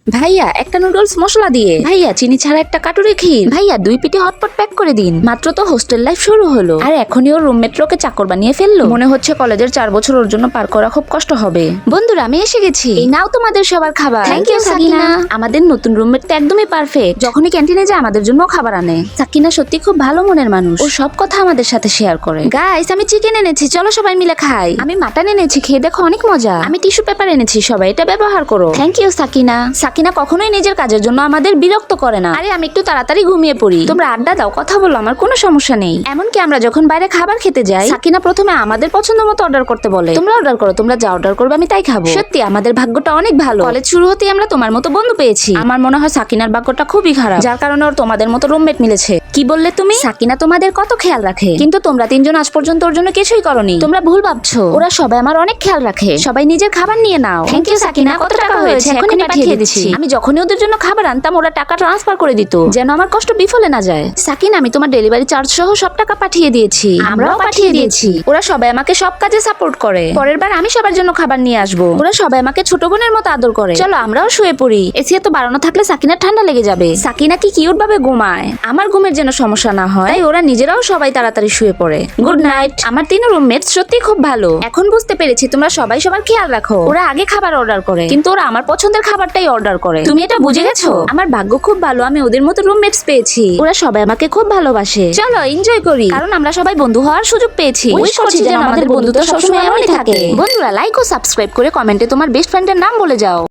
ভাইয়া একটা নুডলস মশলা দিয়ে, ভাইয়া চিনি ছাড়া একটা কাটুরি ক্ষীর, ভাইয়া 2 পিঠে হটপট প্যাক করে দিন। মাত্র তো হোস্টেল লাইফ শুরু হলো আর এখনই ওর রুমমেট ওকে চাকর বানিয়ে ফেললো। মনে হচ্ছে কলেজের 4 বছর ওর জন্য পার করা খুব কষ্ট হবে। বন্ধুরা আমি এসে গেছি, এই নাও তোমাদের সবার খাবার। Thank you Sakina. আমাদের নতুন রুমমেট তো একদমই পারফেক্ট, যখনই ক্যান্টিনে যায় আমাদের জন্য খাবার আনে। সাকিনা সত্যি খুব ভালো মনের মানুষ, ও সব কথা আমাদের সাথে শেয়ার করে। গাইস আমি চিকেন এনেছি, চলো সবাই মিলে খাই। আমি মাটন এনেছি, খেয়ে দেখো অনেক মজা। আমি টিস্যু পেপার এনেছি, সবাই এটা ব্যবহার করো। Thank you Sakina. সাকিনা কখনোই নিজের কাজের জন্য আমাদের বিরক্ত করে না। আরে আমি একটু তাড়াতাড়ি ঘুমিয়ে পড়ি, তোমরা আড্ডা দাও, কথা বলো, আমার কোনো সমস্যা নেই। এমনকি আমরা যখন বাইরে খাবার খেতে যাই, সাকিনা প্রথমে আমাদের পছন্দ মতো অর্ডার করতে বলে, তোমরা অর্ডার করো, তোমরা যা অর্ডার করবে আমি তাই খাবো। সত্যি আমাদের ভাগ্যটা অনেক ভালো, কলেজ শুরু হতেই আমরা তোমার মতো বন্ধু পেয়েছি। আমার মনে হয় সাকিনার ভাগ্যটা খুবই খারাপ, যার কারণে ওর তোমাদের মতো রুমমেট মিলেছে। কি বললে তুমি? সাকিনা তোমাদের কত খেয়াল রাখে, কিন্তু তোমরা 3 জন আজ পর্যন্ত ওর জন্য কিছুই করনি। তোমরা ভুল ভাবছো, ওরা সবাই আমার অনেক খেয়াল রাখে। সবাই নিজের খাবার নিয়ে নাও। Thank you Sakina. কত টাকা হয়েছে? এখনই পাঠিয়ে দিচ্ছি। আমি যখনই ওদের জন্য খাবার আনতাম ওরা টাকা ট্রান্সফার করে দিত, যেন আমার কষ্ট বিফলে না যায়। সাকিনা আমি তোমার ডেলিভারি চার্জ সহ সব টাকা পাঠিয়ে দিয়েছি। আমরাও পাঠিয়ে দিয়েছি। ওরা সবাই আমাকে সব কাজে সাপোর্ট করে। পরের বার আমি সবার জন্য খাবার নিয়ে আসবো। ওরা সবাই আমাকে ছোট বোনের মতো আদর করে। চলো আমরাও শুয়ে পড়ি, এসি এত বাড়ানো থাকলে সাকিনার ঠান্ডা লেগে যাবে। সাকিনা কি কিউট ভাবে ঘুমায়, আমার ঘুমের যেন সমস্যা না হয়, তাই ওরা নিজেরাও সবাই তাড়াতাড়ি শুয়ে পড়ে। Good night. আমার 3 রুমমেট সত্যি খুব ভালো। এখন বুঝতে পেরেছি তোমরা সবাই সবার খেয়াল রাখো। ওরা আগে খাবার অর্ডার করে, কিন্তু ওরা আমার পছন্দের খাবারটাই অর্ডার করে। তুমি এটা বুঝে গেছো? আমার ভাগ্য খুব ভালো, আমি ওদের মতো রুমমেটস পেয়েছি। ওরা সবাই আমাকে খুব ভালোবাসে। চলো এনজয় করি, কারণ আমরা সবাই বন্ধু হওয়ার সুযোগ পেয়েছি। উইশ করছি যেন আমাদের বন্ধুত্ব সবসময় এমনই থাকে। বন্ধুরা লাইক ও সাবস্ক্রাইব করে কমেন্টে তোমার বেস্ট ফ্রেন্ডের নাম বলে যাও।